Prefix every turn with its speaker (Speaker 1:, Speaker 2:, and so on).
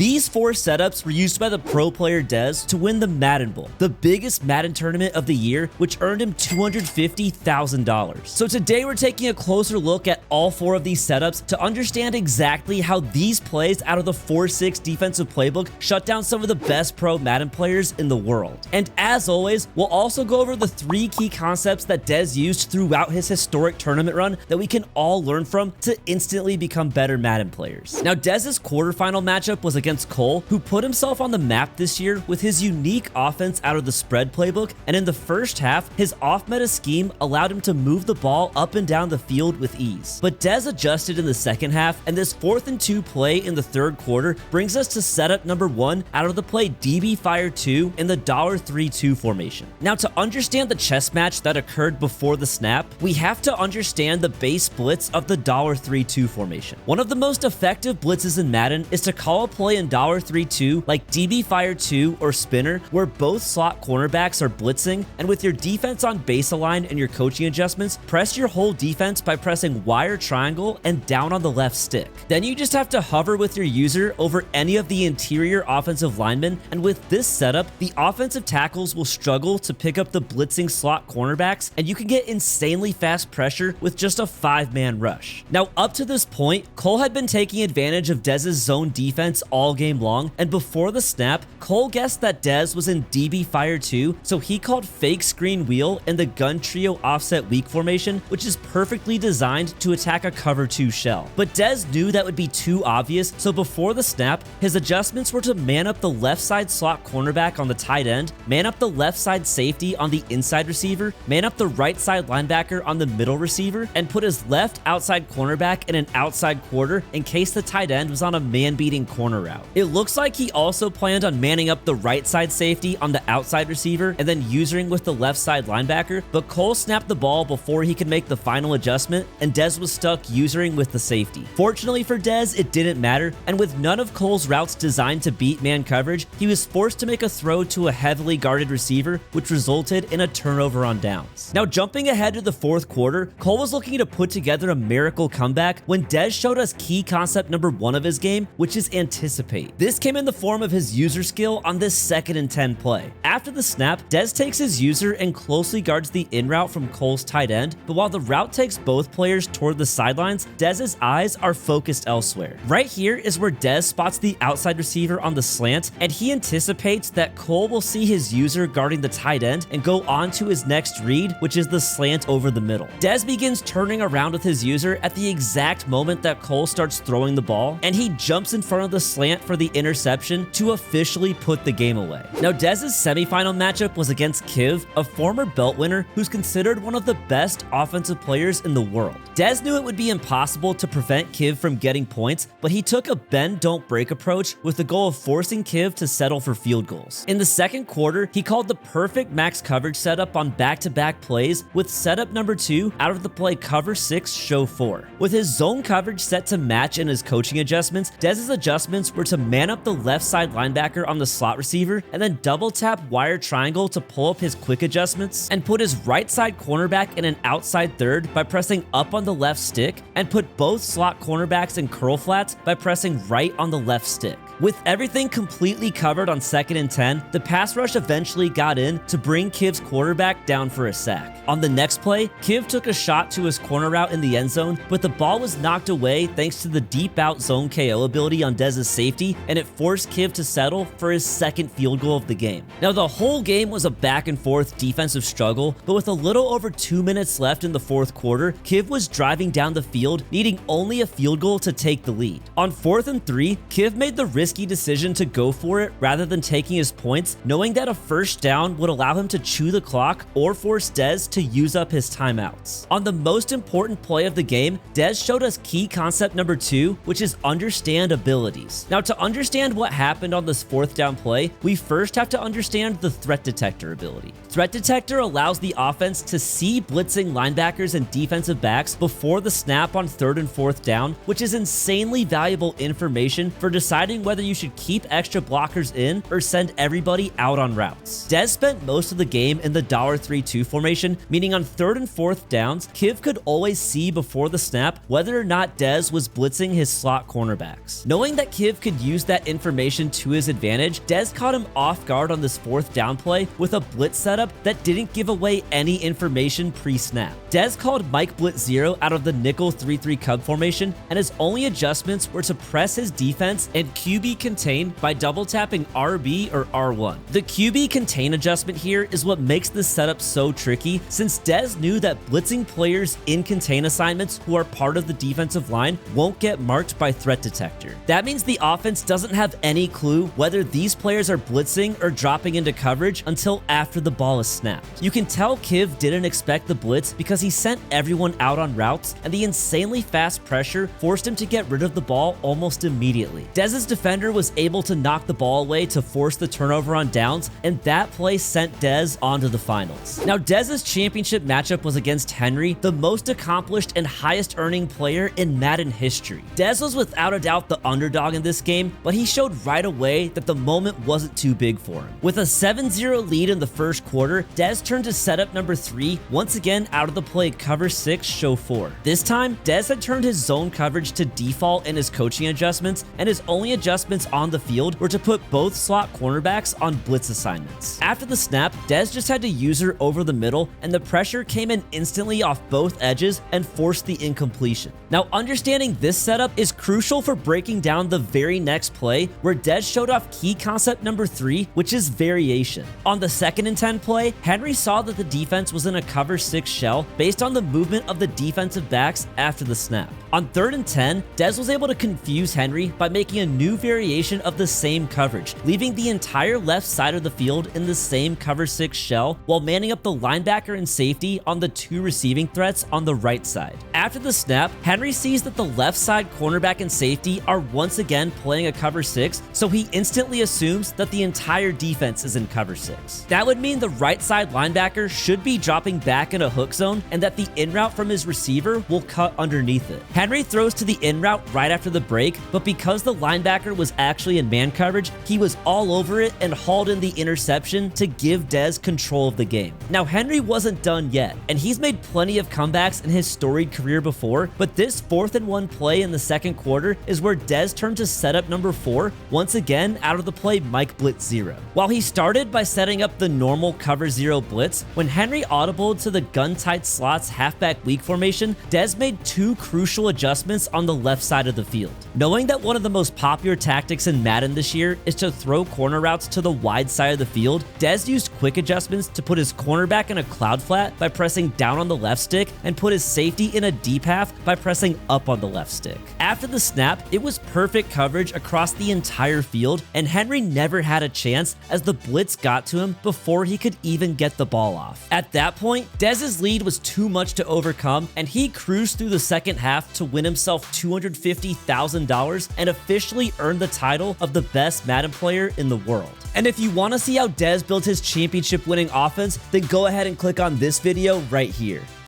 Speaker 1: These 4 setups were used by the pro player Dez to win the Madden Bowl, the biggest Madden tournament of the year, which earned him $250,000. So today we're taking a closer look at all 4 of these setups to understand exactly how these plays out of the 4-6 defensive playbook shut down some of the best pro Madden players in the world. And as always, we'll also go over the 3 key concepts that Dez used throughout his historic tournament run that we can all learn from to instantly become better Madden players. Now, Dez's quarterfinal matchup was against Cole, who put himself on the map this year with his unique offense out of the spread playbook, and in the first half, his off-meta scheme allowed him to move the ball up and down the field with ease. But Dez adjusted in the second half, and this 4th and 2 play in the third quarter brings us to setup number 1 out of the play DB Fire 2 in the $3-2 formation. Now, to understand the chess match that occurred before the snap, we have to understand the base blitz of the $3-2 formation. One of the most effective blitzes in Madden is to call a play in $3-2 like DB Fire 2 or Spinner, where both slot cornerbacks are blitzing, and with your defense on base align and your coaching adjustments, press your whole defense by pressing Y or triangle and down on the left stick. Then you just have to hover with your user over any of the interior offensive linemen, and with this setup, the offensive tackles will struggle to pick up the blitzing slot cornerbacks, and you can get insanely fast pressure with just a 5-man rush. Now, up to this point, Cole had been taking advantage of Dez's zone defense all game long, and before the snap, Cole guessed that Dez was in DB Fire 2, so he called fake screen wheel in the gun trio offset weak formation, which is perfectly designed to attack a cover 2 shell. But Dez knew that would be too obvious, so before the snap, his adjustments were to man up the left side slot cornerback on the tight end, man up the left side safety on the inside receiver, man up the right side linebacker on the middle receiver, and put his left outside cornerback in an outside quarter in case the tight end was on a man-beating corner route. It looks like he also planned on manning up the right side safety on the outside receiver and then usering with the left side linebacker, but Cole snapped the ball before he could make the final adjustment, and Dez was stuck usering with the safety. Fortunately for Dez, it didn't matter, and with none of Cole's routes designed to beat man coverage, he was forced to make a throw to a heavily guarded receiver, which resulted in a turnover on downs. Now, jumping ahead to the 4th quarter, Cole was looking to put together a miracle comeback when Dez showed us key concept number 1 of his game, which is anticipate. This came in the form of his user skill on this 2nd and 10 play. After the snap, Dez takes his user and closely guards the in route from Cole's tight end, but while the route takes both players toward the sidelines, Dez's eyes are focused elsewhere. Right here is where Dez spots the outside receiver on the slant, and he anticipates that Cole will see his user guarding the tight end and go on to his next read, which is the slant over the middle. Dez begins turning around with his user at the exact moment that Cole starts throwing the ball, and he jumps in front of the slant for the interception to officially put the game away. Now, Dez's semifinal matchup was against Kiv, a former belt winner who's considered one of the best offensive players in the world. Dez knew it would be impossible to prevent Kiv from getting points, but he took a bend don't break approach with the goal of forcing Kiv to settle for field goals. In the second quarter, he called the perfect max coverage setup on back-to-back plays with setup number 2 out of the play cover 6 show 4. With his zone coverage set to match in his coaching adjustments, Dez's adjustments were to man up the left side linebacker on the slot receiver and then double tap wire triangle to pull up his quick adjustments, and put his right side cornerback in an outside third by pressing up on the left stick, and put both slot cornerbacks in curl flats by pressing right on the left stick. With everything completely covered on 2nd and 10, the pass rush eventually got in to bring Kiv's quarterback down for a sack. On the next play, Kiv took a shot to his corner route in the end zone, but the ball was knocked away thanks to the deep out zone KO ability on Dez's safety, and it forced Kiv to settle for his 2nd field goal of the game. Now, the whole game was a back and forth defensive struggle, but with a little over 2 minutes left in the 4th quarter, Kiv was driving down the field, needing only a field goal to take the lead. On 4th and 3, Kiv made the risky decision to go for it rather than taking his points, knowing that a first down would allow him to chew the clock or force Dez to use up his timeouts. On the most important play of the game, Dez showed us key concept number 2, which is understand abilities. Now, to understand what happened on this 4th down play, we first have to understand the threat detector ability. Threat detector allows the offense to see blitzing linebackers and defensive backs before the snap on 3rd and 4th down, which is insanely valuable information for deciding whether whether you should keep extra blockers in or send everybody out on routes. Dez spent most of the game in the $3-2 formation, meaning on 3rd and 4th downs, Kiv could always see before the snap whether or not Dez was blitzing his slot cornerbacks. Knowing that Kiv could use that information to his advantage, Dez caught him off guard on this 4th down play with a blitz setup that didn't give away any information pre-snap. Dez called Mike Blitz 0 out of the nickel 3-3 Cub formation, and his only adjustments were to press his defense and QB contain by double tapping RB or R1. The QB contain adjustment here is what makes this setup so tricky, since Dez knew that blitzing players in contain assignments who are part of the defensive line won't get marked by threat detector. That means the offense doesn't have any clue whether these players are blitzing or dropping into coverage until after the ball is snapped. You can tell Kiv didn't expect the blitz because he sent everyone out on routes, and the insanely fast pressure forced him to get rid of the ball almost immediately. Dez's defender was able to knock the ball away to force the turnover on downs, and that play sent Dez onto the finals. Now, Dez's championship matchup was against Henry, the most accomplished and highest earning player in Madden history. Dez was without a doubt the underdog in this game, but he showed right away that the moment wasn't too big for him. With a 7-0 lead in the first quarter, Dez turned to setup number 3, once again out of the play cover 6, show 4. This time, Dez had turned his zone coverage to default in his coaching adjustments, and his only adjustments on the field were to put both slot cornerbacks on blitz assignments. After the snap, Dez just had to use her over the middle, and the pressure came in instantly off both edges and forced the incompletion. Now, understanding this setup is crucial for breaking down the very next play, where Dez showed off key concept number 3, which is variation. On the 2nd and 10 play, Henry saw that the defense was in a cover 6 shell based on the movement of the defensive backs after the snap. On 3rd and 10, Dez was able to confuse Henry by making a new variation of the same coverage, leaving the entire left side of the field in the same cover 6 shell while manning up the linebacker and safety on the 2 receiving threats on the right side. After the snap, Henry sees that the left side cornerback and safety are once again playing a cover 6, so he instantly assumes that the entire defense is in cover 6. That would mean the right side linebacker should be dropping back in a hook zone and that the in route from his receiver will cut underneath it. Henry throws to the in route right after the break, but because the linebacker was actually in man coverage, he was all over it and hauled in the interception to give Dez control of the game. Now, Henry wasn't done yet, and he's made plenty of comebacks in his storied career before, but this 4th and 1 play in the second quarter is where Dez turned to setup number 4, once again out of the play Mike Blitz 0. While he started by setting up the normal cover 0 blitz, when Henry audibled to the gun-tight slots halfback weak formation, Dez made 2 crucial adjustments on the left side of the field. Knowing that one of the most popular tactics in Madden this year is to throw corner routes to the wide side of the field, Dez used quick adjustments to put his cornerback in a cloud flat by pressing down on the left stick and put his safety in a deep half by pressing up on the left stick. After the snap, it was perfect coverage across the entire field, and Henry never had a chance as the blitz got to him before he could even get the ball off. At that point, Dez's lead was too much to overcome, and he cruised through the second half to win himself $250,000 and officially earned the title of the best Madden player in the world. And if you want to see how Dez built his championship winning offense, then go ahead and click on this video right here.